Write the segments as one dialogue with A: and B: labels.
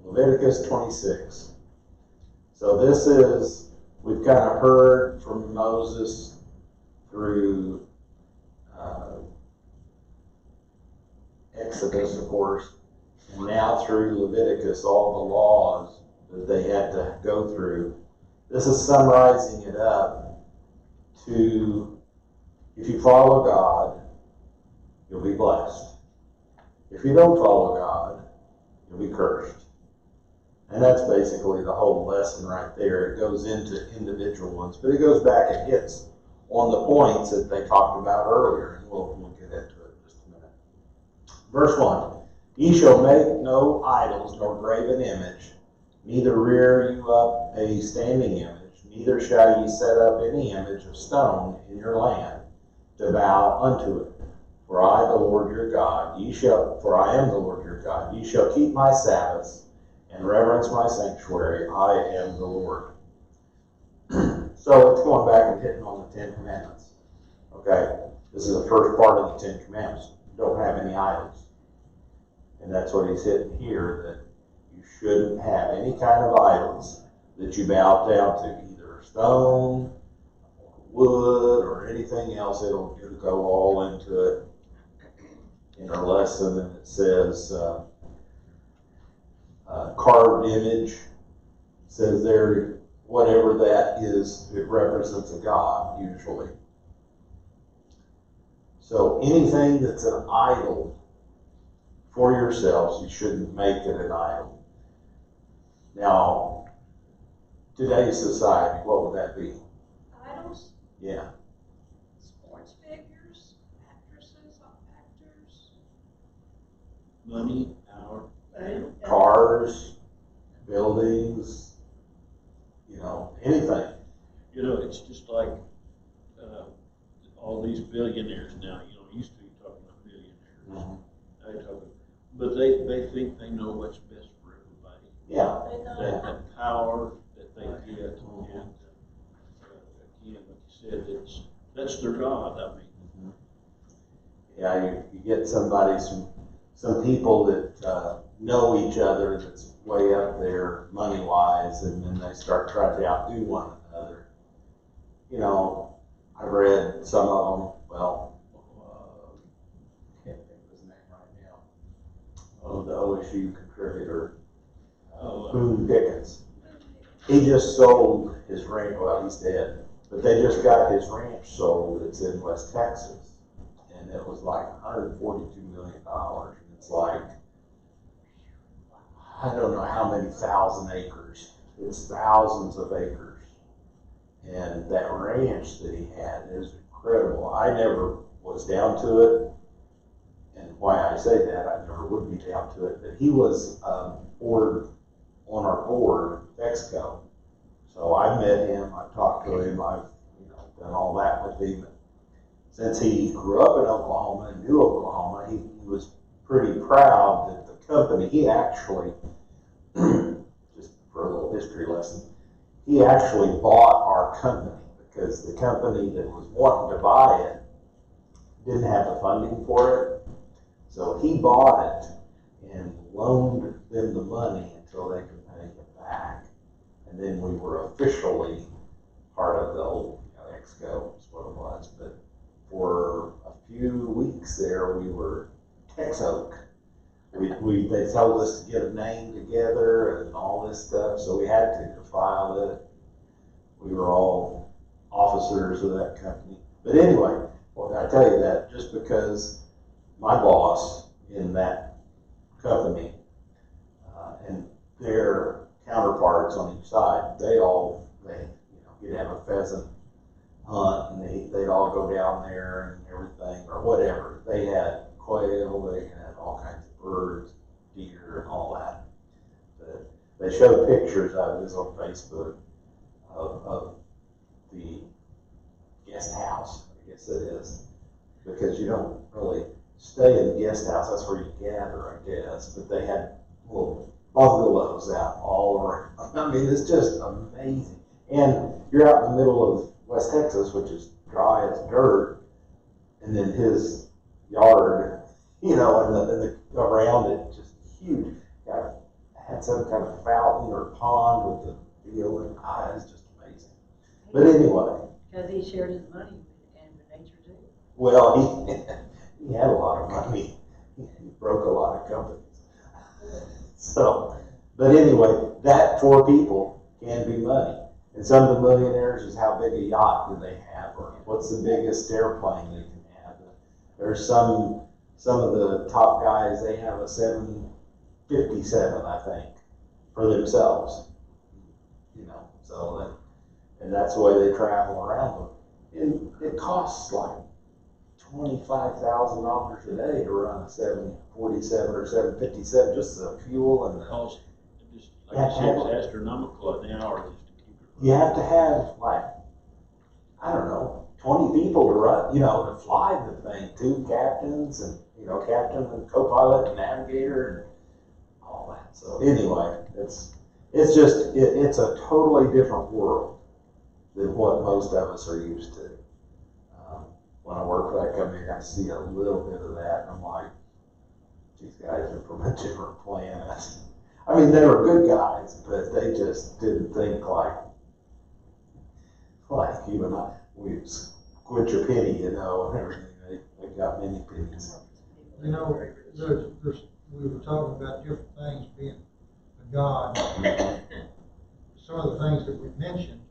A: Leviticus 26. So this is, we've kind of heard from Moses through Exodus, of course, and now through Leviticus, all the laws that they had to go through. This is summarizing it up to, if you follow God, you'll be blessed. If you don't follow God, you'll be cursed. And that's basically the whole lesson right there. It goes into individual ones, but it goes back and hits on the points that they talked about earlier, and we'll get into it in just a minute. Verse 1, ye shall make no idols nor graven image, neither rear you up a standing image, neither shall ye set up any image of stone in your land to bow unto it. For I, the Lord your God, for I am the Lord your God, ye shall keep my Sabbaths and reverence my sanctuary. I am the Lord. So it's going back and hitting on the Ten Commandments. Okay? This is the first part of the Ten Commandments. Don't have any idols. And that's what he's hitting here, that you shouldn't have any kind of idols that you bow down to, either stone, or wood, or anything else. It'll go all into it. In our lesson, and it says carved image. It says there, whatever that is, it represents a god, usually. So anything that's an idol for yourselves, you shouldn't make it an idol. Now, today's society, what would that be?
B: Idols?
A: Yeah.
B: Sports figures, actresses, actors.
C: Money, power,
A: Cars, buildings, anything.
C: It's just like all these billionaires now. Used to be talking about billionaires.
A: Mm-hmm.
C: I talk, but they think they know what's best for everybody.
A: Yeah.
B: They know.
C: That power that they get, and again, like you said, that's their God. I mean,
A: Yeah, you get some people that know each other that's way up there money-wise, and then they start trying to outdo one another. I've read some of them, can't think of his name right now. Oh, the OSU contributor, Boone Pickens. He just sold his ranch, he's dead, but they just got his ranch sold. It's in West Texas, and it was like $142 million. And it's like, I don't know how many thousand acres. It's thousands of acres. And that ranch that he had is incredible. I never was down to it. And why I say that, I never would be down to it. But he was on our board, Exco. So I met him, I talked to him, I've done all that with him. Since he grew up in Oklahoma and knew Oklahoma, he was pretty proud that the company, he actually, just for a little history lesson, he actually bought our company because the company that was wanting to buy it didn't have the funding for it. So he bought it and loaned them the money until they could pay it back. And then we were officially part of the old Exco, is what it was. But for a few weeks there, we were Texoc. They told us to get a name together and all this stuff, so we had to file it. We were all officers of that company. But anyway, I tell you that just because my boss in that company and their counterparts on each side, you'd have a pheasant hunt and they'd all go down there and everything or whatever. They had quail, they had all kinds of birds, deer, and all that. But they showed pictures of this on Facebook of the guest house, I guess it is, because you don't really stay in the guest house. That's where you gather, I guess. But they had little bungalows out all around. I mean, it's just amazing. And you're out in the middle of West Texas, which is dry as dirt, and then his yard, and the around it, just huge. Got had some kind of fountain or pond with the deal, and it's just amazing. But anyway.
D: Because he shared his money and nature too.
A: Well, he had a lot of money. He broke a lot of companies. So, but anyway, that for people can be money. And some of the millionaires is how big a yacht do they have, or what's the biggest airplane they can have. There's some of the top guys, they have a 757, I think, for themselves. You know, so that, and that's the way they travel around them. And it costs like $25,000 a day to run a 747 or 757, just the fuel and the.
C: Cost, just, like you said, it's astronomical an hour just to keep it running.
A: You have to have like, I don't know, 20 people to run, you know, to fly the thing, 2 captains and, you know, captain and co-pilot and navigator and all that. So anyway, it's a totally different world than what most of us are used to. When I work for that company, I see a little bit of that, and I'm like, these guys are from a different planet. I mean, they were good guys, but they just didn't think like you and I. We squint your penny, you know, and everything. They got many pennies.
E: You know, we were talking about different things being a God. Some of the things that we mentioned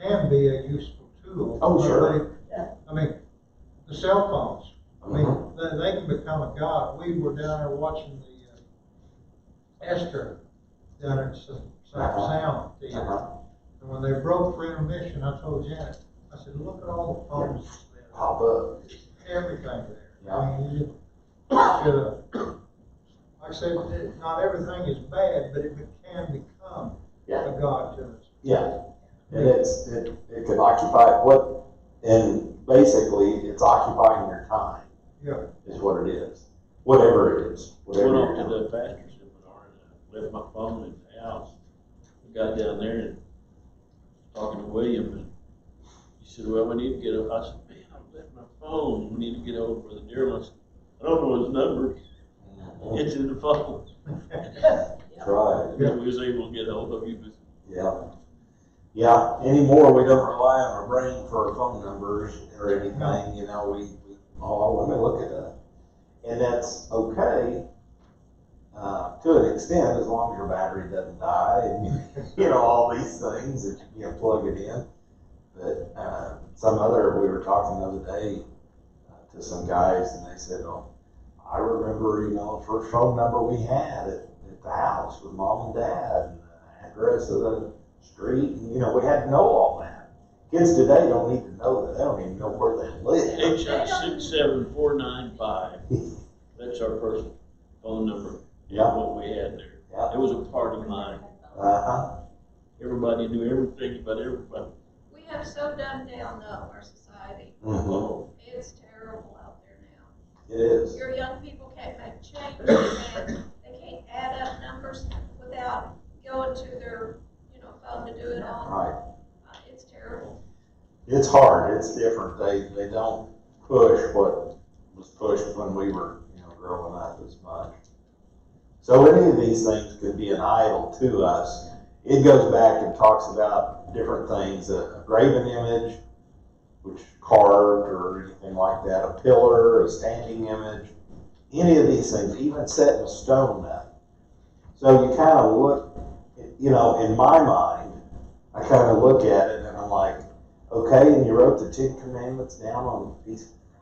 E: can be a useful tool.
A: Oh, sure.
E: I mean, the cell phones. I mean, they can become a god. We were down there watching the Esther down at Sound Theater. And when they broke for intermission, I told Janet, I said, look at all the phones that
A: pop up.
E: Everything there.
A: Yeah.
E: I mean, like I said, not everything is bad, but it can become a god to us.
A: Yeah. And it can occupy and basically it's occupying your time.
E: Yeah.
A: Is what it is. Whatever it is.
C: Went
A: Whatever
C: off to the pastor seminar and left my phone in the house. I got down there and talking to William, and he said, well, we need to get I said, man, I left my phone. We need to get over with the dear. I said, I don't know his number. It's in the phone.
A: That's right.
C: Yeah, we was able to get hold of you.
A: Yeah. Yeah. Anymore, we don't rely on our brain for our phone numbers or anything. You know, let me look at that. And that's okay to an extent, as long as your battery doesn't die, and you know all these things that you can't plug it in. But we were talking the other day to some guys, and they said, "Oh, I remember, you know, the first phone number we had at the house with mom and dad, and the address of the street, and you know, we had to know all that. Kids today don't need to know that; they don't even know where they live."
C: HI 67495. That's our personal phone number.
A: Yeah.
C: What we had there.
A: Yeah.
C: It was a party line. Everybody knew everything about everybody.
B: We have so dumbed down though, our society.
A: Mm-hmm.
B: It's terrible out there now.
A: It is.
B: Your young people can't make changes, and they can't add up numbers without going to their, phone to do it on.
A: Right.
B: It's terrible.
A: It's hard. It's different. They don't push what was pushed when we were, growing up as much. So any of these things could be an idol to us. It goes back and talks about different things, a graven image, which carved or anything like that, a pillar, a standing image, any of these things, even set in stone up. So you kind of look, in my mind, I kind of look at it and I'm like, okay, and you wrote the 10 Commandments down on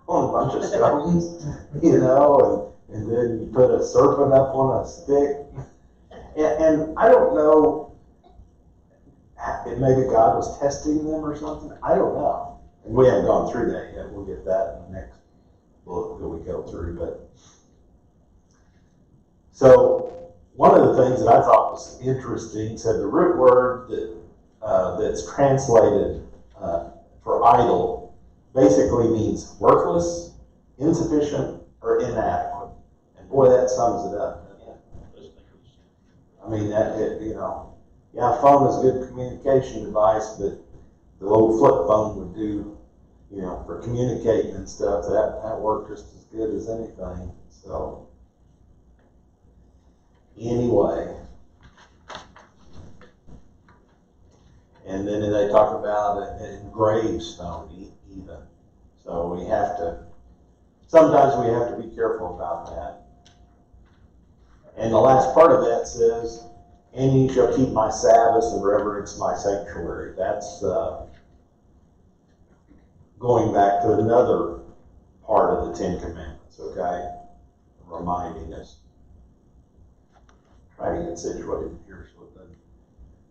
A: a bunch of stones, and then you put a serpent up on a stick. And I don't know, maybe God was testing them or something. I don't know. And we haven't gone through that yet. We'll get that in the next book that we go through. But so one of the things that I thought was interesting said the root word that's translated for idol basically means worthless, insufficient, or inadequate. And boy, that sums it up. I mean, a phone is a good communication device, but the old flip phone would do, for communicating and stuff, that worked just as good as anything. So, anyway, talk about an gravestone even. So we have to, sometimes we have to be careful about that. And the last part of that says, and ye shall keep my Sabbaths and reverence my sanctuary. That's going back to another part of the Ten Commandments, okay? Reminding us. Try to get situated here so it doesn't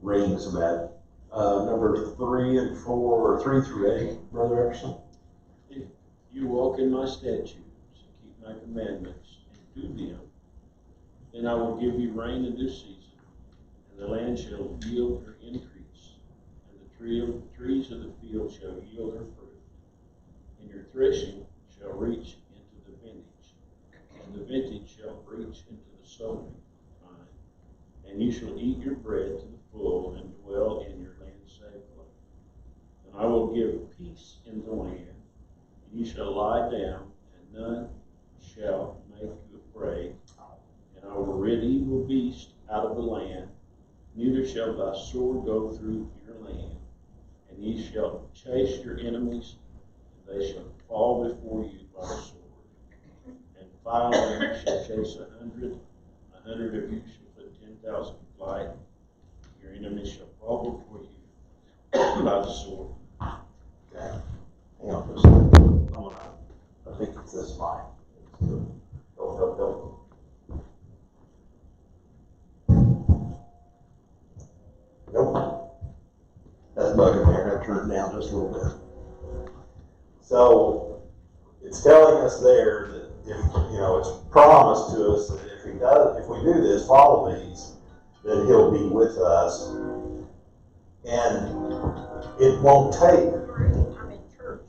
A: ring so bad. Number 3 and 4, or 3 through 8, Brother Epperson.
C: If you walk in my statutes and keep my commandments and do them, then I will give you rain in due season, and the land shall yield her increase, and the trees of the field shall yield her fruit, and your threshing shall reach into the vintage, and the vintage shall reach into the sowing time, and you shall eat your bread to the full and dwell in your land safely. And I will give peace in the land, and you shall lie down, and none shall make you afraid. And I will rid evil beasts out of the land, neither shall thy sword go through your land. And ye shall chase your enemies, and they shall fall before you by the sword. And 5 of you shall chase 100, 100 of you shall put 10,000 to flight. Your enemies shall fall before you by the sword.
A: Okay. Hang on just a second. I think it's this line. Go. Nope. That's bugging me. I gotta turn it down just a little bit. So it's telling us there that if it's promised to us that if we do this, follow these, then he'll be with us. And it won't take
D: I'm in church.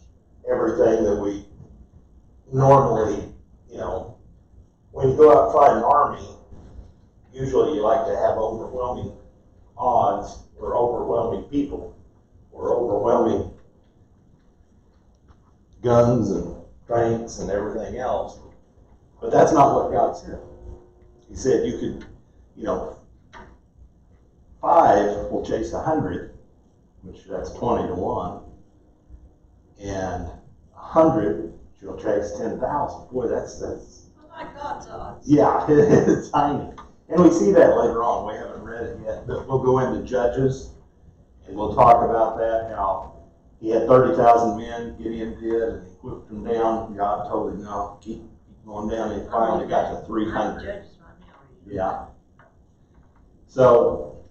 A: everything that we normally, when you go out and fight an army, usually you like to have overwhelming odds or overwhelming people or overwhelming guns and tanks and everything else. But that's not what God said. He said you could, 5 will chase 100, which that's 20 to 1, and 100 she'll chase 10,000. Boy, that's
B: Oh my God's odds.
A: yeah, it's tiny. And we see that later on. We haven't read it yet, but we'll go into Judges, and we'll talk about that, how he had 30,000 men, Gideon did, and he whipped them down. God told him, no, keep going down, and he finally got to 300. Yeah. So,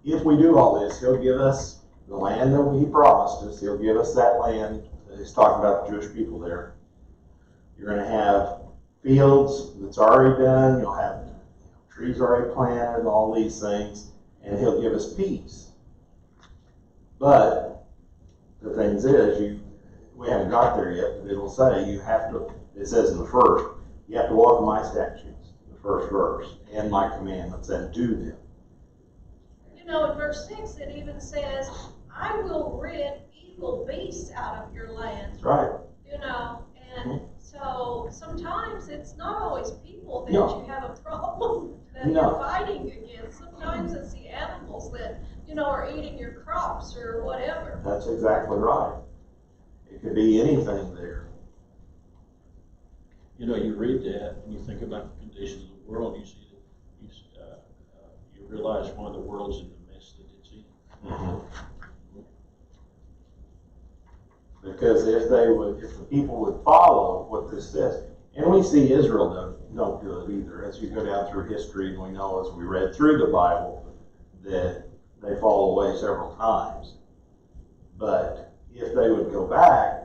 A: if we do all this, he'll give us the land that he promised us. He'll give us that land. He's talking about the Jewish people there. You're going to have fields that's already done. You'll have trees already planted, all these things, and he'll give us peace. But the thing is, we haven't got there yet, but it'll say it says in the first, you have to walk in my statutes, the first verse, and my commandments, and do them.
B: In verse 6, it even says, I will rid evil beasts out of your land.
A: That's right.
B: And so sometimes it's not always people that
A: No.
B: you have a problem that
A: No.
B: you're fighting against. Sometimes it's the animals that, are eating your crops or whatever.
A: That's exactly right. It could be anything there.
C: You read that and you think about the conditions of the world. You see that you realize why the world's in the mess that it's in.
A: Mm-hmm. Because if the people would follow what this says, and we see Israel don't do it either. As you go down through history, and we know as we read through the Bible that they fall away several times. But if they would go back,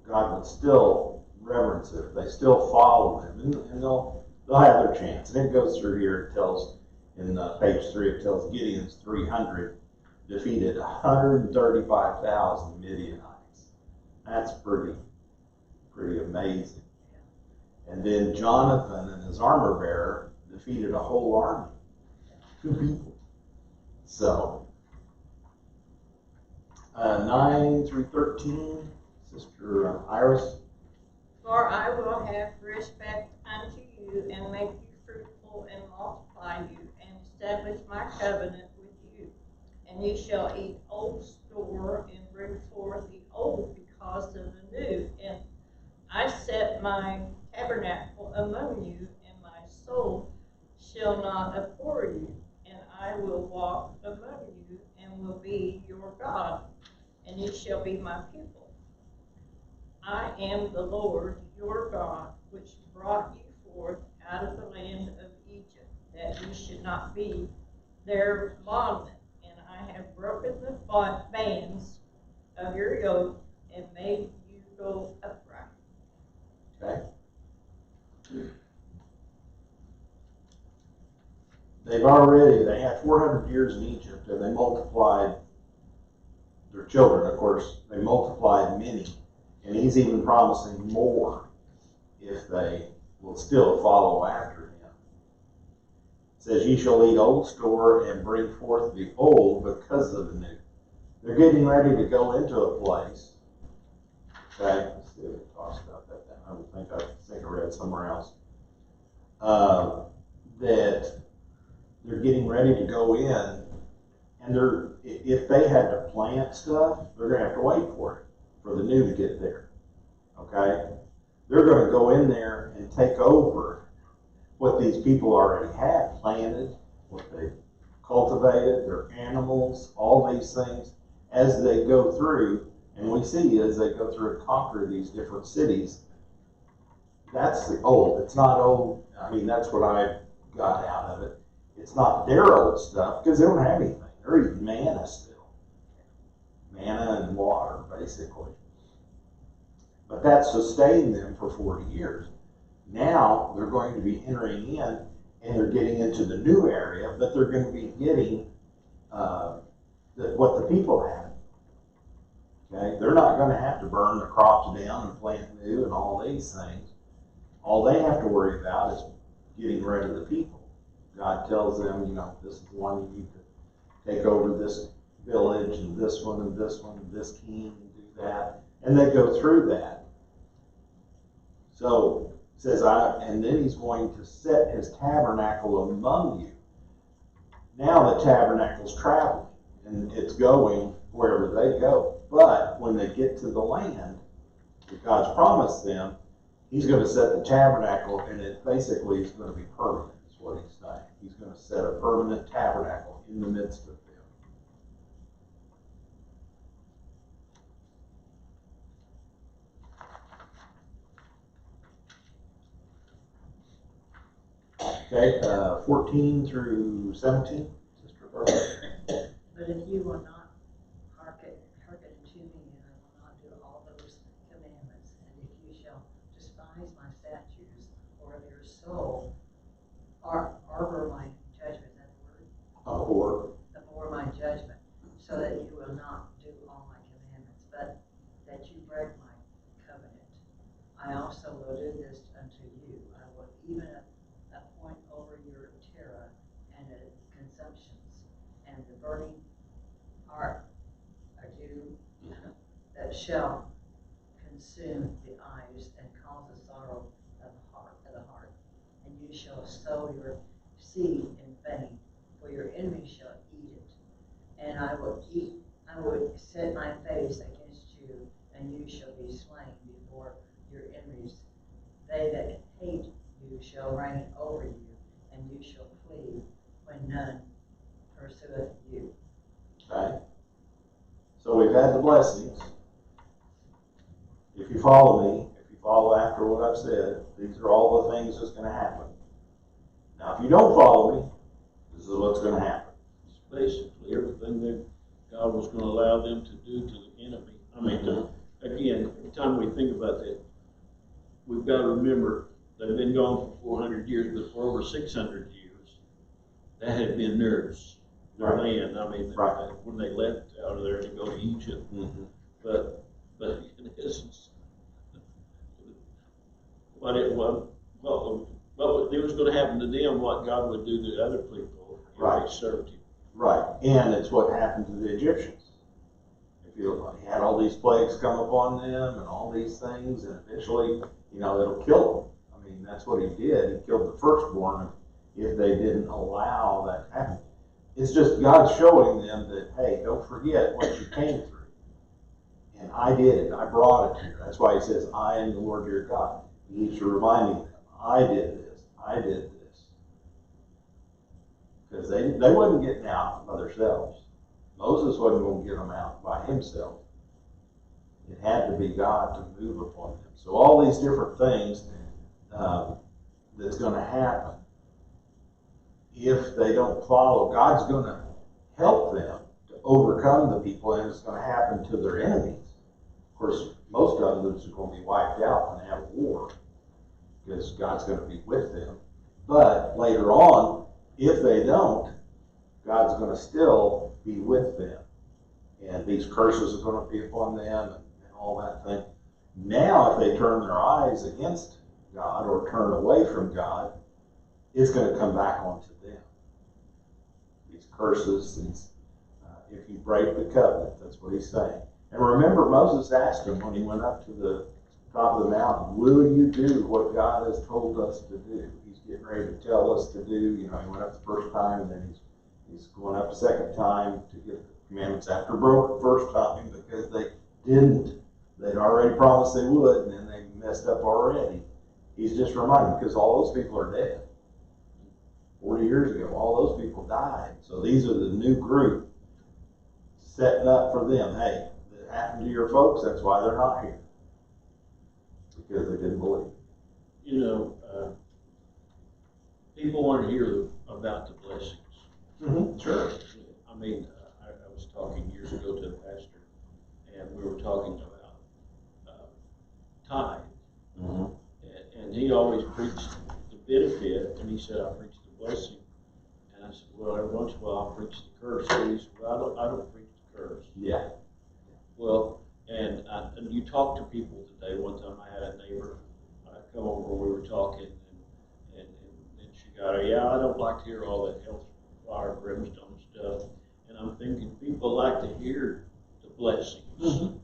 A: God would still reverence it. They still follow him, and they'll have their chance. And it goes through here. It tells in page 3. It tells Gideon's 300 defeated 135,000 Midianites. That's pretty amazing. And then Jonathan and his armor bearer defeated a whole army, 2 people. So 9 through 13, Sister Iris.
F: For I will have respect unto you, and make you fruitful, and multiply you, and establish my covenant with you, And you shall eat old store and bring forth the old because of the new. And I set my tabernacle among you, and my soul shall not abhor you. And I will walk among you, and will be your God, and you shall be my people. I am the Lord your God, which brought you forth out of the land of Egypt, that you should not be their bondmen. And I have broken the bands of your yoke and made you go upright.
A: Okay? They had 400 years in Egypt, and they multiplied their children, of course. They multiplied many, and he's even promising more if they will still follow after him. It says, ye shall eat old store and bring forth the old because of the new. They're getting ready to go into a place. Okay, let's see if it talks about that. I think I read somewhere else. That they're getting ready to go in, and if they had to plant stuff, they're going to have to wait for it, for the new to get there. Okay? They're going to go in there and take over what these people already had planted, what they cultivated, their animals, all these things, as they go through. And we see as they go through and conquer these different cities, that's the old. It's not old. I mean, that's what I got out of it. It's not their old stuff, because they don't have anything. They're eating manna still. Manna and water, basically. But that sustained them for 40 years. Now they're going to be entering in, and they're getting into the new area, but they're going to be getting what the people had. Okay? They're not going to have to burn the crops down and plant new and all these things. All they have to worry about is getting rid of the people. God tells them, this is one you need to take over this village, and this one, and this one, and this king, and do that. And they go through that. So, it says, and then he's going to set his tabernacle among you. Now the tabernacle's traveling, and it's going wherever they go. But when they get to the land that God's promised them, he's going to set the tabernacle, and it basically is going to be permanent, is what he's saying. He's going to set a permanent tabernacle in the midst of them. Okay, 14 through 17, Sister Barbara.
D: But if you will not hearken to me, and I will not do all those commandments, and if you shall despise my statutes, or if your soul arbor my judgment, that word? Abhor my judgment, so that you will not do all my commandments, but that you break my covenant. I also will do this unto you. I will even appoint over your terror and the consumptions and the burning heart of you that shall consume the eyes and cause the sorrow of the heart. And you shall sow your seed in vain, for your enemy shall eat it. And I will set my face against you, and you shall be slain before your enemies. They that hate you shall reign over you, and you shall flee when none pursueth you.
A: Okay. So we've had the blessings. If you follow me, if you follow after what I've said, these are all the things that's going to happen. Now, if you don't follow me, this is what's going to happen.
C: It's basically everything that God was going to allow them to do to the enemy. I mean, again, every time we think about that, we've got to remember they've been gone for 400 years, but for over 600 years, that had been theirs, their land. I mean, when they left out of there to go to Egypt. But in essence, what it was going to happen to them, what God would do to other people if they served him.
A: Right, and it's what happened to the Egyptians. If you had all these plagues come upon them and all these things, and eventually, it'll kill them. I mean, that's what he did. He killed the firstborn if they didn't allow that to happen. It's just God showing them that, hey, don't forget what you came through. And I did it. I brought it here. That's why he says, I am the Lord your God. He keeps reminding them, I did this. I did this. Because they wasn't getting out by themselves. Moses wasn't going to get them out by himself. It had to be God to move upon them. So all these different things that's going to happen if they don't follow, God's going to help them to overcome the people, and it's going to happen to their enemies. Of course, most of them are going to be wiped out and have war because God's going to be with them. But later on, if they don't, God's going to still be with them. And these curses are going to be upon them and all that thing. Now, if they turn their eyes against God or turn away from God, it's going to come back onto them. These curses, if you break the covenant, that's what he's saying. And remember, Moses asked him when he went up to the top of the mountain, will you do what God has told us to do? He's getting ready to tell us to do. You know, he went up the first time, and then he's going up the second time to get the commandments after broke the first time because they didn't. They'd already promised they would, and then they messed up already. He's just reminding, because all those people are dead. 40 years ago, all those people died. So these are the new group setting up for them. Hey, that happened to your folks, that's why they're not here. Because they didn't believe.
C: You know, people want to hear about the blessings.
A: Mm-hmm. Sure.
C: I mean, I was talking years ago to a pastor, and we were talking about tithe.
A: Mm-hmm.
C: And he always preached the benefit, and he said, I preach the blessing. And I said, well, every once in a while I preach the curse. And he said, well, I don't preach the curse.
A: Yeah.
C: Well, and you talk to people today. One time I had a neighbor come over, we were talking, and she got her, yeah, I don't like to hear all that hellfire, brimstone stuff. And I'm thinking, people like to hear the blessings.
A: Mm-hmm.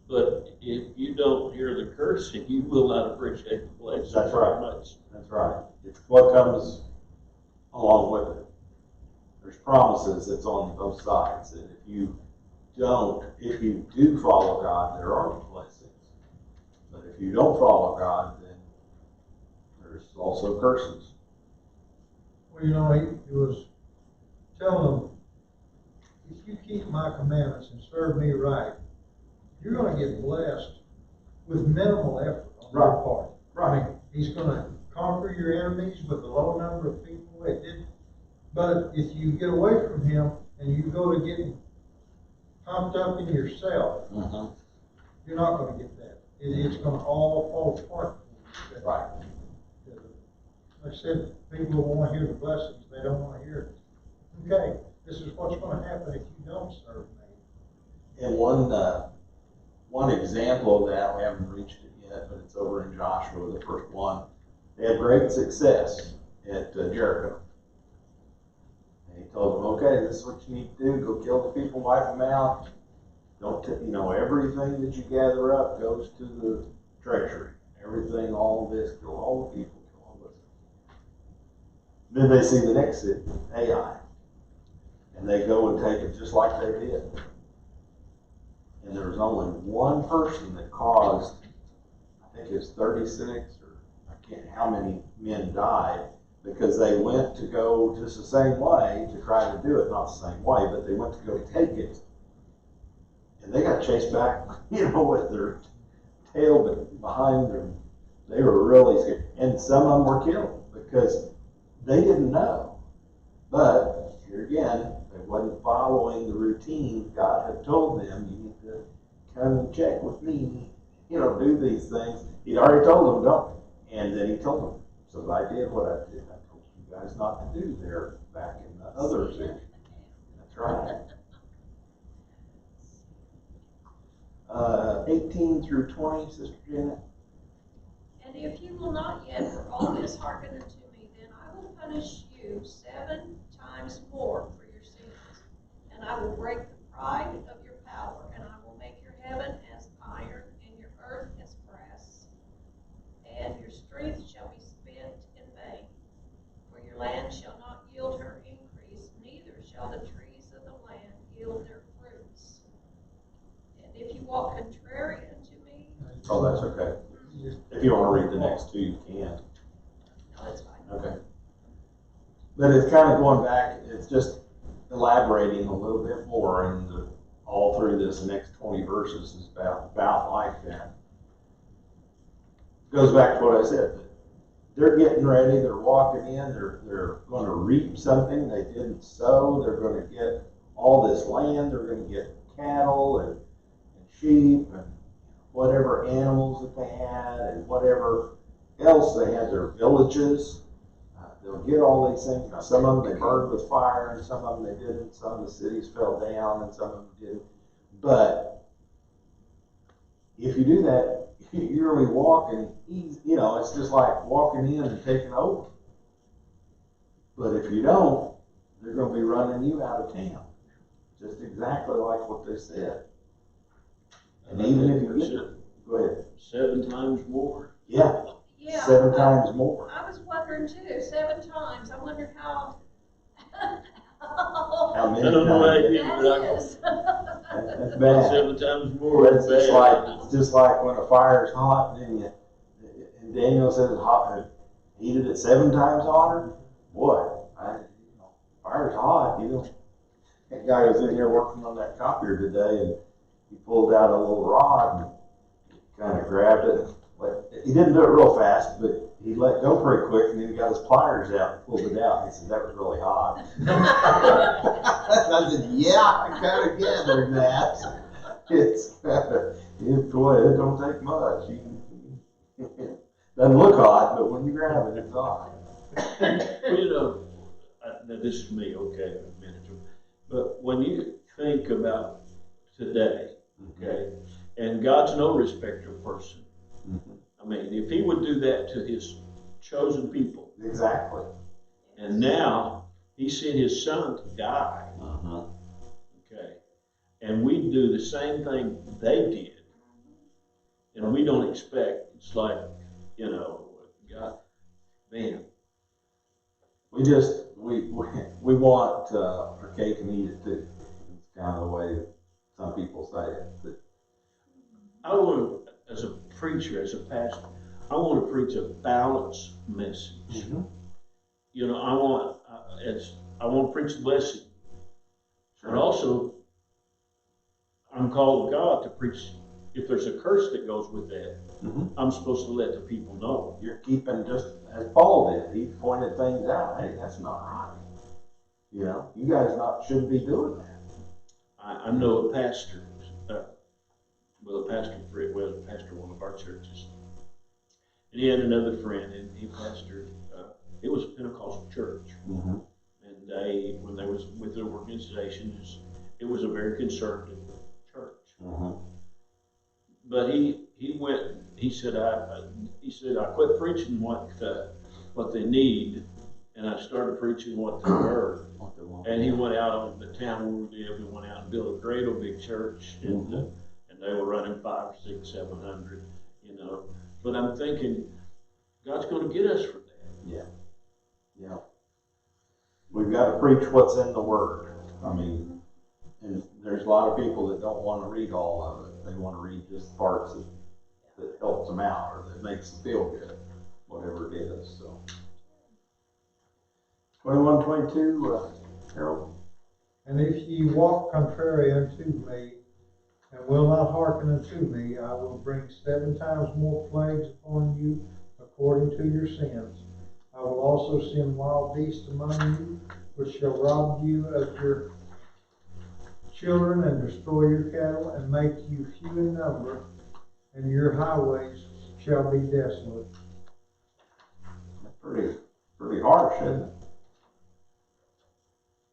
C: But if you don't hear the cursing, you will not appreciate the blessing
A: That's
C: very
A: right.
C: much.
A: That's right. It's what comes along with it. There's promises that's on both sides. And if you do follow God, there are blessings. But if you don't follow God, then there's also curses.
E: Well, you know, he was telling them, if you keep my commandments and serve me right, you're going to get blessed with minimal effort on your part.
A: Right.
E: I mean, he's going to conquer your enemies with a low number of people. But if you get away from him and you go to getting pumped up in yourself,
A: Mm-hmm.
E: you're not going to get that. It's going to all fall apart.
A: Right.
E: Like I said, people who want to hear the blessings, they don't want to hear it. Okay, this is what's going to happen if you don't serve me.
A: And one example of that, we haven't reached it yet, but it's over in Joshua, the first one. They had great success at Jericho. And he told them, okay, this is what you need to do. Go kill the people, wipe them out. Don't, everything that you gather up goes to the treasury. Everything, all of this, kill all the people, kill all this. Then they see the next city, Ai. And they go and take it just like they did. And there was only one person that caused, I think it was 36 or I can't, how many men died because they went to go just the same way to try to do it, not the same way, but they went to go take it. And they got chased back, with their tail behind them. They were really scared. And some of them were killed because they didn't know. But here again, they wasn't following the routine God had told them. You need to come and check with me, do these things. He'd already told them, don't. And then he told them, so I did what I did. I told you guys not to do there back in the other city. That's right. 18 through 20, Sister Janet.
B: And if you will not yet for all this hearken unto me, then I will punish you 7 times more for your sins. And I will break the pride of your power, and I will make your heaven as iron, and your earth as brass. And your strength shall be spent in vain, for your land shall not yield her
A: Oh, that's okay. If you want to read the next two, you can.
B: No, that's fine.
A: Okay. But it's kind of going back, it's just elaborating a little bit more, and all through this next 20 verses is about like that. Goes back to what I said. They're getting ready, they're walking in, they're going to reap something they didn't sow, they're going to get all this land, they're going to get cattle and sheep and whatever animals that they had and whatever else they had, their villages. They'll get all these things. Now, some of them they burned with fire, and some of them they didn't. Some of the cities fell down, and some of them didn't. But if you do that, you're really walking easy. You know, it's just like walking in and taking over. But if you don't, they're going to be running you out of town. Just exactly like what they said. And even if you get, go ahead.
C: 7 times more.
A: Yeah.
B: Yeah.
A: 7 times more.
B: I was wondering too, 7 times. I wonder how.
A: How many
C: I don't know how
A: times?
C: you did it, but
B: That is.
A: That's bad.
C: 7 times more.
A: Well, it's
C: bad.
A: just like when a fire's hot, and then and Daniel says it's hot, heated it 7 times hotter. Boy, fire's hot. That guy was in here working on that copier today, and he pulled out a little rod and kind of grabbed it. He didn't do it real fast, but he let go pretty quick, and then he got his pliers out and pulled it out. He said, that was really hot. I said, yeah, I kind of gathered that. Boy, it don't take much. Doesn't look hot, but when you grab it, it's hot.
C: Well, now this is me, okay, a minute. But when you think about today, okay, and God's no respecter of person.
A: Mm-hmm.
C: I mean, if he would do that to his chosen people.
A: Exactly.
C: And now he sent his son to die.
A: Uh-huh.
C: Okay. And we do the same thing they did. And we don't expect, it's like, God, man.
A: We want our cake and eat it too. It's kind of the way some people say it. But
C: I want to, as a preacher, as a pastor, I want to preach a balanced message.
A: mm-hmm.
C: I want to preach the blessing, but also I'm called to God to preach. If there's a curse that goes with that,
A: mm-hmm.
C: I'm supposed to let the people know.
A: You're keeping just as Paul did. He pointed things out. Hey, that's not right. You guys shouldn't be doing that.
C: I know a pastor, a pastor of one of our churches, and he had another friend, and he pastored. It was a Pentecostal church,
A: mm-hmm.
C: and when they was with their organization, it was a very conservative church.
A: Mm-hmm.
C: But he said I quit preaching what they need, and I started preaching what they were. And he went out on the town where we lived and went out and built a great old big church, and they were running 500, 600, 700, But I'm thinking, God's going to get us for that.
A: Yeah. We've got to preach what's in the Word. I mean, and there's a lot of people that don't want to read all of it. They want to read just parts that helps them out or that makes them feel good, whatever it is. So, 21, 22, Harold.
E: And if ye walk contrary unto me, and will not hearken unto me, I will bring 7 times more plagues upon you, according to your sins. I will also send wild beasts among you, which shall rob you of your children, and destroy your cattle, and make you few in number, and your highways shall be desolate.
A: That's pretty harsh, isn't it?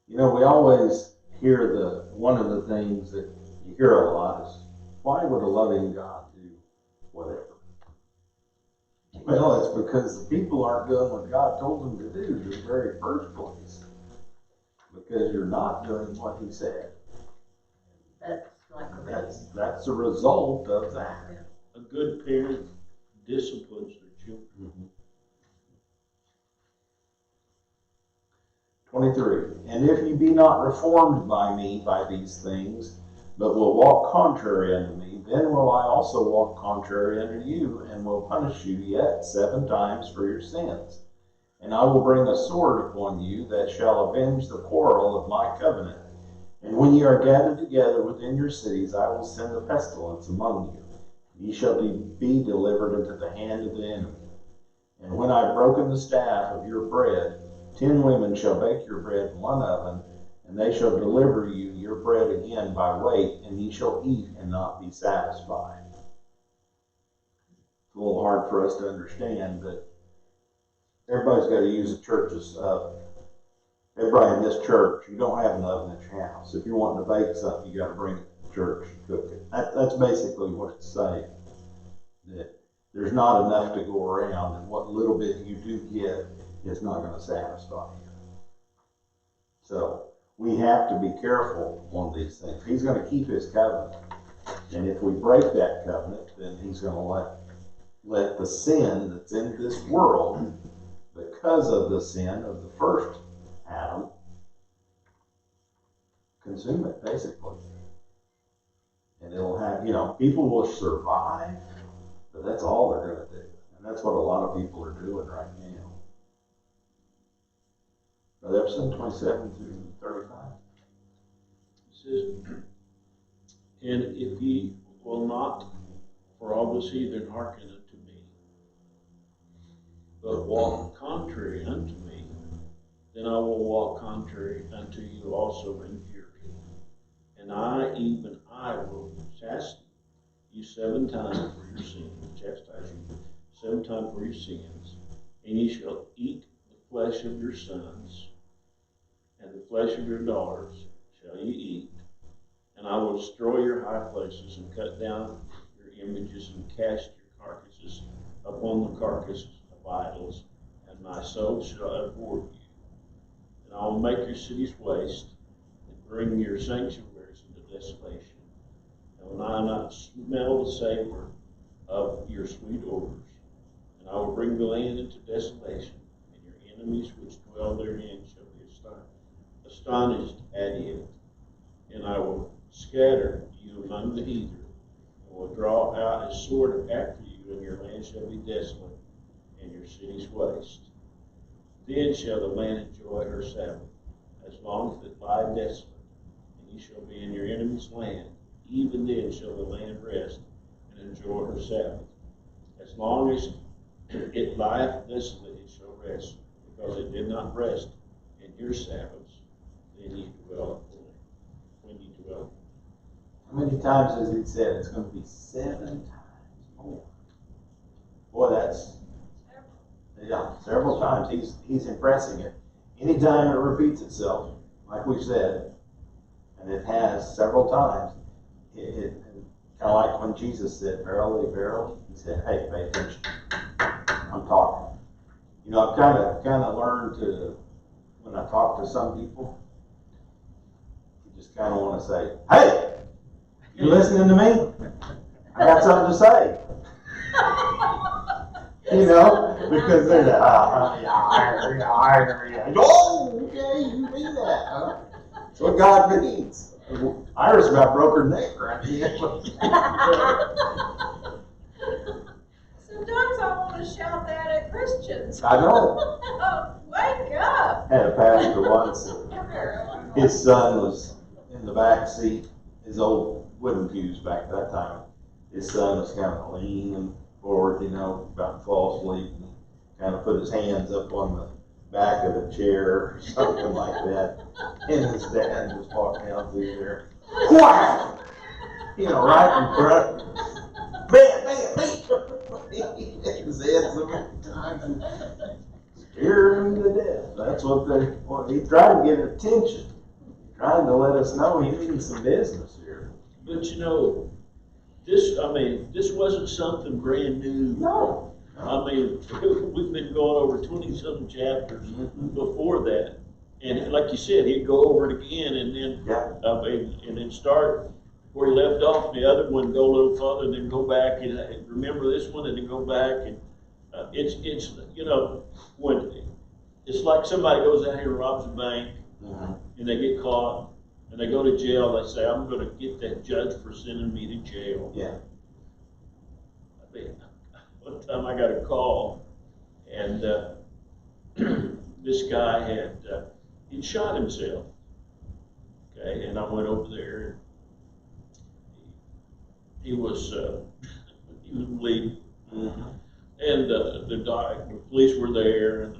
A: We always hear one of the things that you hear a lot is, why would a loving God do whatever? Well, it's because the people aren't doing what God told them to do in the very first place. Because you're not doing what He said. That's a result of that.
C: A good parent disciplines their children.
A: Mm-hmm. 23. And if you be not reformed by me by these things, but will walk contrary unto me, then will I also walk contrary unto you, and will punish you yet 7 times for your sins. And I will bring a sword upon you that shall avenge the quarrel of my covenant. And when ye are gathered together within your cities, I will send a pestilence among you. Ye shall be delivered into the hand of the enemy. And when I have broken the staff of your bread, 10 women shall bake your bread in one oven, and they shall deliver you your bread again by weight, and ye shall eat and not be satisfied. It's a little hard for us to understand, but everybody's got to use the church's oven. Everybody in this church, you don't have an oven at your house. If you're wanting to bake something, you got to bring it to church and cook it. That's basically what it's saying. That there's not enough to go around, and what little bit you do get is not going to satisfy you. So we have to be careful on these things. He's going to keep his covenant, and if we break that covenant, then he's going to let the sin that's in this world, because of the sin of the first Adam, consume it, basically. And it'll have, people will survive, but that's all they're going to do. And that's what a lot of people are doing right now. Brother Epson, 27 through 35.
C: It says, and if ye will not for all this heathen hearken unto me, but walk contrary unto me, then I will walk contrary unto you also in fury. And even I will chasten you 7 times for your sins, chastise you 7 times for your sins, and ye shall eat the flesh of your sons, and the flesh of your daughters shall ye eat. And I will destroy your high places, and cut down your images, and cast your carcasses upon the carcass of idols, and my soul shall abhor you. And I will make your cities waste, and bring your sanctuaries into desolation. And when I not smell the savor of your sweet odors, and I will bring the land into desolation, and your enemies which dwell therein shall be astonished at it. And I will scatter you among the heathen, and will draw out a sword after you, and your land shall be desolate, and your cities waste. Then shall the land enjoy her Sabbath, as long as it lie desolate, and ye shall be in your enemy's land. Even then shall the land rest and enjoy her Sabbath. As long as it lieth desolate, it shall rest, because it did not rest in your Sabbaths. Then ye dwell when ye dwell.
A: How many times has he said it's going to be 7 times more? Boy, that's, several times. He's impressing it. Anytime it repeats itself, like we said, and it has several times, it kind of like when Jesus said, verily, verily, he said, hey, pay attention. I'm talking. I've kind of learned to, when I talk to some people, you just kind of want to say, hey, you listening to me? I got something to say. Because they're like, oh, okay, you mean that, huh? That's what God means. Iris about broke her neck right here.
B: Sometimes I want to shout that at Christians.
A: I know.
B: Wake up!
A: Had a pastor once, his son was in the back seat, his old wooden pews back at that time. His son was kind of leaning forward, about to fall asleep, and kind of put his hands up on the back of the chair or something like that. And his dad just walked down through there. Whack! Right in front. Bam, bam, bam! He hit his head so many times and scared him to death. That's what he tried to get attention. Trying to let us know he needs some business here.
C: But this wasn't something brand new.
A: No.
C: We've been going over 20-something chapters before that. And like you said, he'd go over it again and then and then start where he left off. The other one go a little further and then go back and remember this one and then go back. And it's when it's like somebody goes out here and robs a bank and they get caught. and they go to jail, they say, I'm gonna get that judge for sending me to jail.
A: Yeah.
C: I mean, one time I got a call, and this guy he'd shot himself. Okay, and I went over there, and he was bleeding.
A: Mm-hmm.
C: And the police were there, and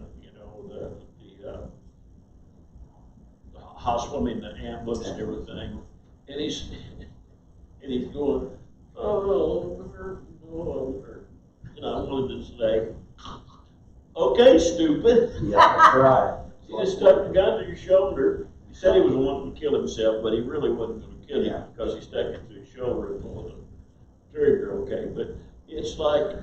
C: the hospital, I mean the ambulance and everything, and he's going, oh, I'm hurt, oh, I'm hurt. And I wanted to say, okay, stupid.
A: Yeah, that's right.
C: He just stuck the gun to your shoulder. He said he was wanting to kill himself, but he really wasn't going to kill him because he stuck it to his shoulder and pulled the trigger. Okay, but it's like,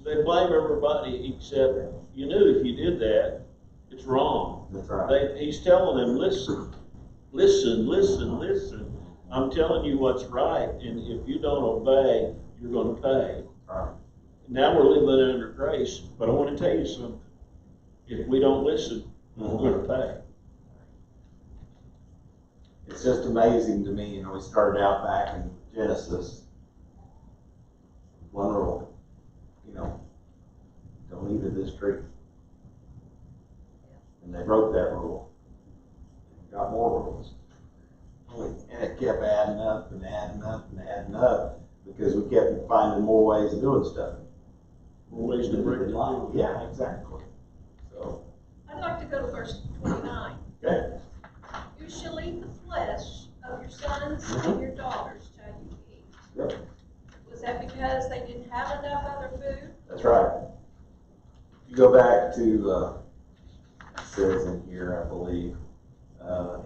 C: they blame everybody except you knew if you did that, it's wrong.
A: That's right.
C: He's telling them, listen, listen, listen, listen. I'm telling you what's right, and if you don't obey, you're going to pay.
A: Right.
C: Now we're living under grace, but I want to tell you something. If we don't listen, we're going to pay.
A: It's just amazing to me, we started out back in Genesis, one rule, don't eat of this tree. And they broke that rule. And got more rules. And it kept adding up and adding up and adding up because we kept finding more ways of doing stuff.
C: More ways to break the law.
A: Yeah, exactly. So.
B: I'd like to go to verse 29.
A: Okay.
B: You shall eat the flesh of your sons and your daughters shall you eat.
A: Yep.
B: Was that because they didn't have enough other food?
A: That's right. If you go back to, it says in here, I believe,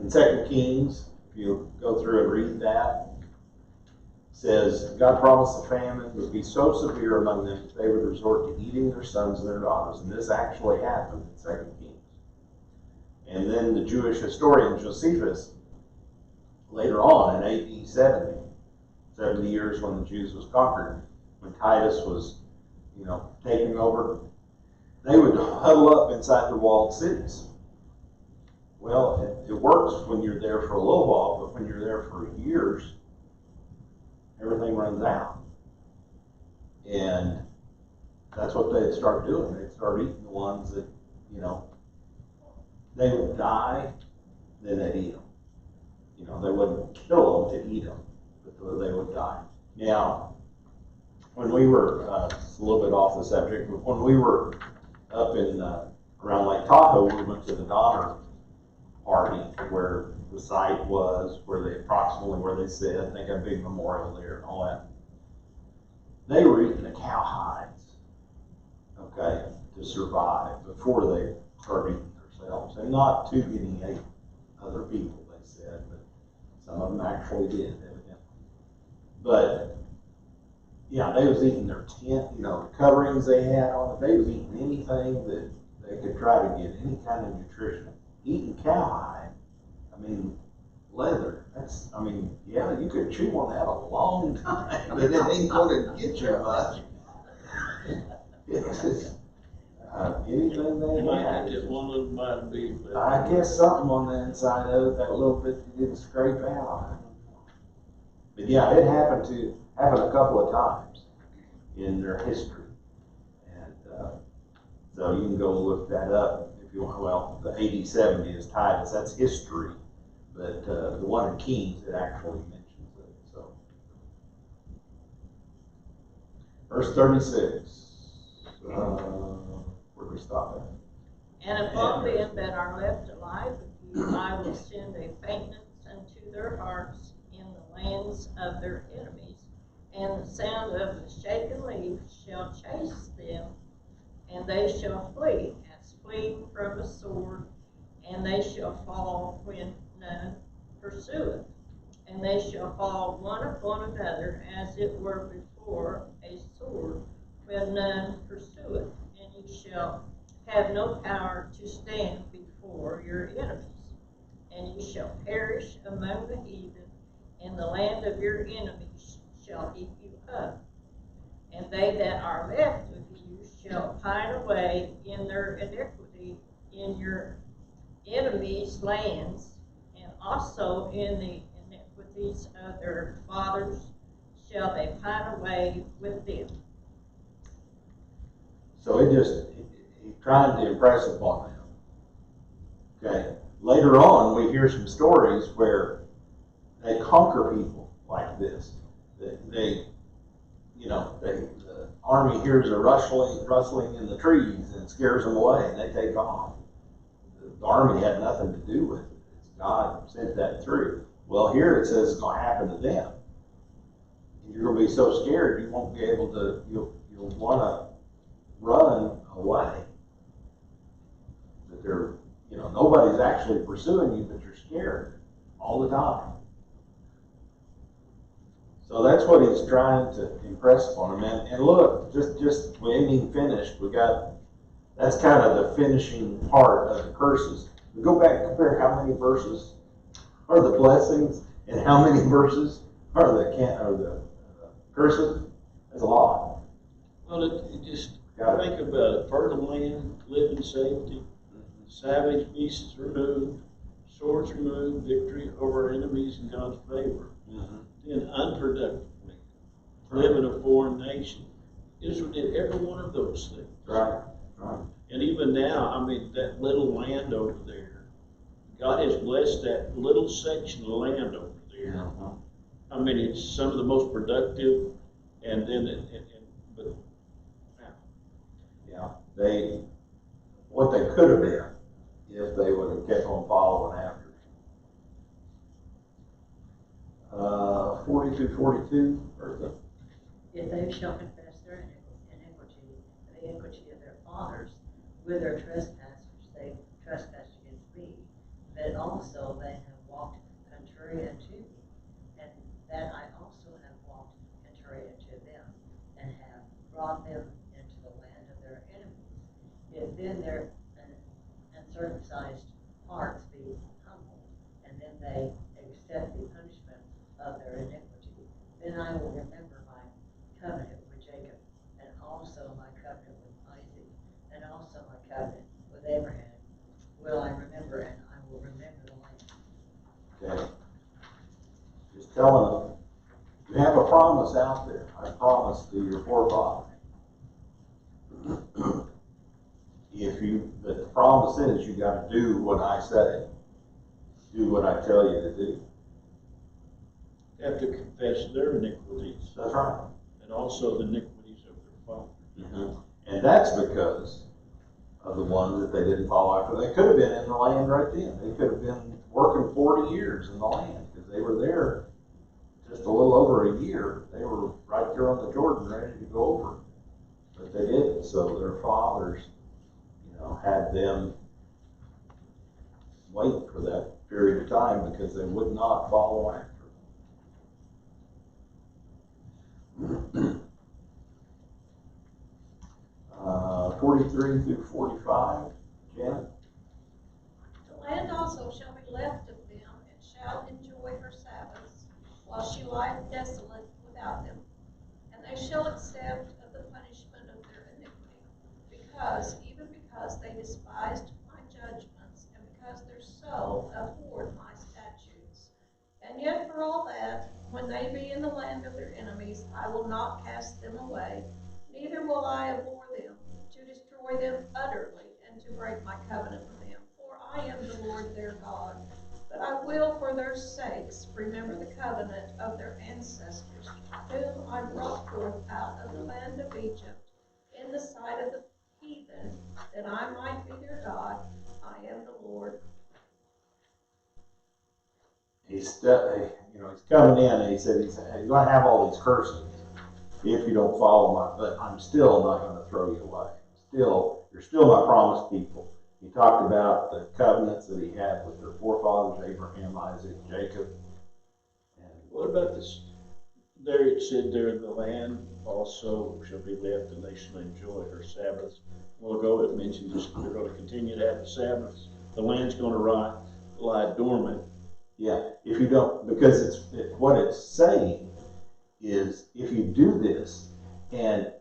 A: in 2 Kings, if you go through and read that, it says, God promised the famine would be so severe among them that they would resort to eating their sons and their daughters. And this actually happened in 2 Kings. And then the Jewish historian Josephus, later on in AD 70 years when the Jews was conquered, when Titus was, taking over, they would huddle up inside the walled cities. Well, it works when you're there for a little while, but when you're there for years, everything runs out. And that's what they'd start doing. They'd start eating the ones that, they would die, then they'd eat them. They wouldn't kill them to eat them, but they would die. Now, when we were, it's a little bit off the subject, but when we were up in around Lake Tahoe, we went to the Donner Party where the site was, approximately where they said, they got a big memorial there and all that. They were eating the cow hides, okay, to survive before they started eating themselves. And not to getting ate other people, they said, but some of them actually did, evidently. But yeah, they was eating their tent, the coverings they had on it. They was eating anything that they could try to get, any kind of nutrition. Eating cowhide, leather, yeah, you could chew on that a long time, but it ain't going to get you much. It's just, anything they
C: might
A: had.
C: get one little bite of beef.
A: I guess something on the inside of it, that little bit you didn't scrape out. But yeah, it happened a couple of times in their history. And so you can go look that up if you want. Well, the AD 70 is Titus, that's history. But the one in Kings, it actually mentions it. So, verse 36. Where do we stop at?
F: And upon them that are left alive of you, I will send a faintness unto their hearts in the lands of their enemies, and the sound of the shaken leaf shall chase them, and they shall flee, as fleeing from a sword, and they shall fall when none pursueth, and they shall fall one upon another, as it were before a sword, when none pursueth, and ye shall have no power to stand before your enemies, and ye shall perish among the heathen, and the land of your enemies shall eat you up. And they that are left of you shall pine away in their iniquity in your enemies' lands, and also in the iniquities of their fathers shall they pine away with them.
A: So he's trying to impress upon them. Okay. Later on, we hear some stories where they conquer people like this. The army hears a rustling in the trees and scares them away, and they take off. The army had nothing to do with it. It's God sent that through. Well, here it says it's going to happen to them. And you're going to be so scared you won't be able to. You'll want to run away. That nobody's actually pursuing you, but you're scared all the time. So that's what he's trying to impress upon them. And look, just we ain't even finished. That's kind of the finishing part of the curses. We go back and compare how many verses are the blessings and how many verses are the curses. There's a lot.
C: Well, it just think about it. Fertile land, live in safety, savage beasts removed, swords removed, victory over enemies in God's favor.
A: Mm-hmm.
C: Then unproductive land, live in a foreign nation. Israel did every one of those things.
A: Right.
C: And even now, I mean, that little land over there, God has blessed that little section of land over there.
A: Uh-huh.
C: I mean, it's some of the most productive, but
A: What they could have been if they would have kept on following after. 42, Bertha.
D: If they shall confess their iniquity, the iniquity of their fathers, with their trespass which they trespassed against me, that also they have walked contrary unto me, and that I also have walked contrary unto them, and have brought them into the land of their enemies. If then their uncircumcised hearts be humbled, and then they accept the punishment of their iniquity, then I will remember my covenant with Jacob, and also my covenant with Isaac, and also my covenant with Abraham will I remember, and I will remember the land.
A: Okay. Just telling them, you have a promise out there. I promised to your forefathers. But the promise is you got to do what I say. Do what I tell you to do.
C: have to confess their iniquities.
A: That's right.
C: And also the iniquities of their fathers.
A: Mm-hmm. And that's because of the ones that they didn't follow after. They could have been in the land right then. They could have been working 40 years in the land because they were there just a little over a year. They were right there on the Jordan ready to go over. But they didn't. So their fathers, had them wait for that period of time because they would not follow after them. 43 through 45, Janet.
B: The land also shall be left of them, and shall enjoy her Sabbaths, while she lieth desolate without them. And they shall accept of the punishment of their iniquity, because they despised my judgments, and because their soul abhorred my statutes. And yet for all that, when they be in the land of their enemies, I will not cast them away, neither will I abhor them, to destroy them utterly, and to break my covenant with them. For I am the Lord their God. But I will, for their sakes, remember the covenant of their ancestors, whom I brought forth out of the land of Egypt, in the sight of the heathen, that I might be their God. I am the Lord.
A: He's coming in and he said, you're going to have all these curses if you don't follow but I'm still not going to throw you away. You're still my promised people. He talked about the covenants that he had with their forefathers, Abraham, Isaac, Jacob. And
C: what about this? There it said there in the land also shall be left, and they shall enjoy her Sabbaths. A while ago it mentioned this, they're going to continue to have the Sabbaths. The land's going to lie dormant.
A: Yeah, if you don't, because what it's saying is if you do this, and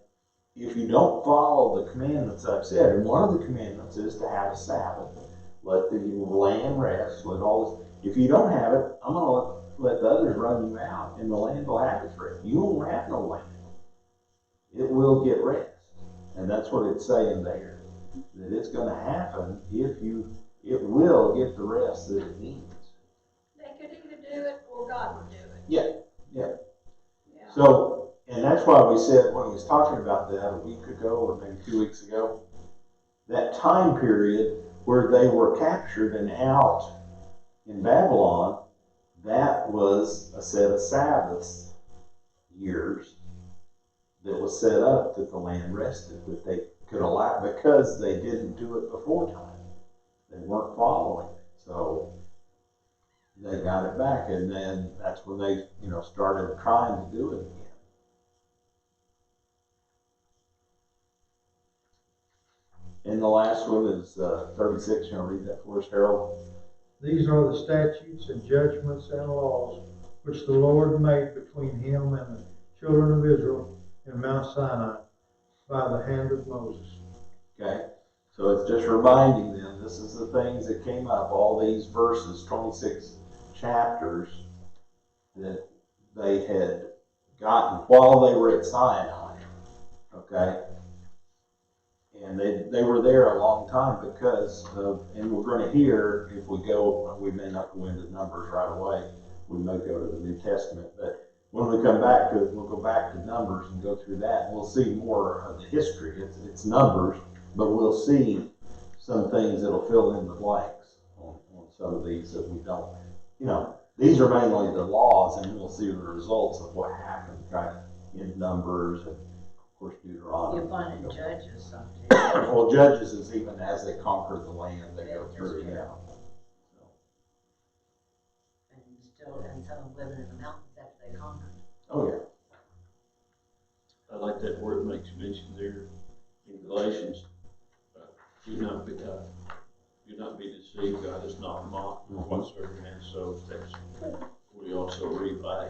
A: if you don't follow the commandments I've said, and one of the commandments is to have a Sabbath, let the land rest, let all this, if you don't have it, I'm gonna let the others run you out, and the land will have its rest. You won't have no land. It will get rest. And that's what it's saying there, that it's gonna happen if it will get the rest that it needs.
B: They could either do it or God would do it.
A: Yeah.
B: Yeah.
A: So, and that's why we said, when he was talking about that a week ago, or maybe 2 weeks ago, that time period where they were captured and out in Babylon, that was a set of Sabbath years that was set up that the land rested, that they could allow, because they didn't do it before time. They weren't following it. So they got it back, and then that's when they, started trying to do it again. And the last one is 36. You want to read that for us, Harold?
E: These are the statutes and judgments and laws which the Lord made between him and the children of Israel in Mount Sinai by the hand of Moses.
A: Okay, so it's just reminding them, this is the things that came up, all these verses, 26 chapters that they had gotten while they were at Sinai. Okay? And they were there a long time because of, and we're going to hear, if we go, we may not go into Numbers right away, we may go to the New Testament, but when we come back to it, we'll go back to Numbers and go through that, and we'll see more of the history. It's Numbers, but we'll see some things that'll fill in the blanks on some of these that we don't. These are mainly the laws, and we'll see the results of what happened kind of in Numbers and, of course, Deuteronomy.
D: You find it Judges something.
A: Well, Judges is even as they conquer the land, they go through,
D: And some of them living in the mountains after they conquered.
A: Oh, yeah.
C: I like that word it makes mention there in Galatians. Do not be deceived. God is not mocked. Whatsoever man sows, that's we also reap by.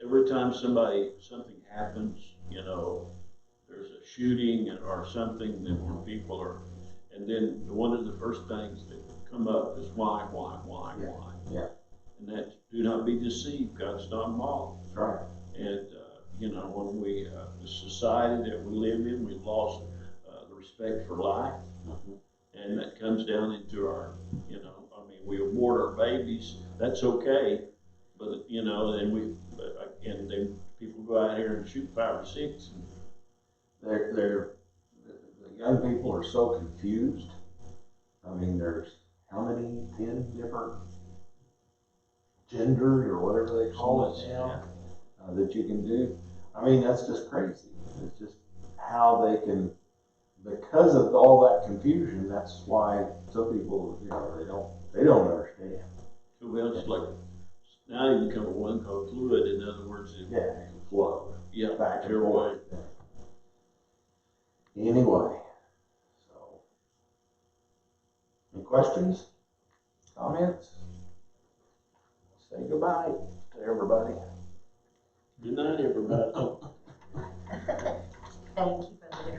C: Every time something happens, there's a shooting or something that where people are, and then one of the first things that come up is why.
A: Yeah.
C: And that's, do not be deceived. God's not mocked.
A: That's right.
C: And, when we, the society that we live in, we've lost the respect for life. And that comes down into our, we abort our babies. That's okay. But, and then people go out here and shoot 5 or 6.
A: The young people are so confused. I mean, there's how many, 10 different genders or whatever they call it now that you can do. I mean, that's just crazy. It's just how they can, because of all that confusion, that's why some people, they don't understand.
C: Well, it's like, now you become one called fluid. In other words, it
A: can flow.
C: Yeah,
A: back
C: your way.
A: Anyway, so any questions, comments? Say goodbye to everybody.
C: Good night, everybody.
D: Thank you for the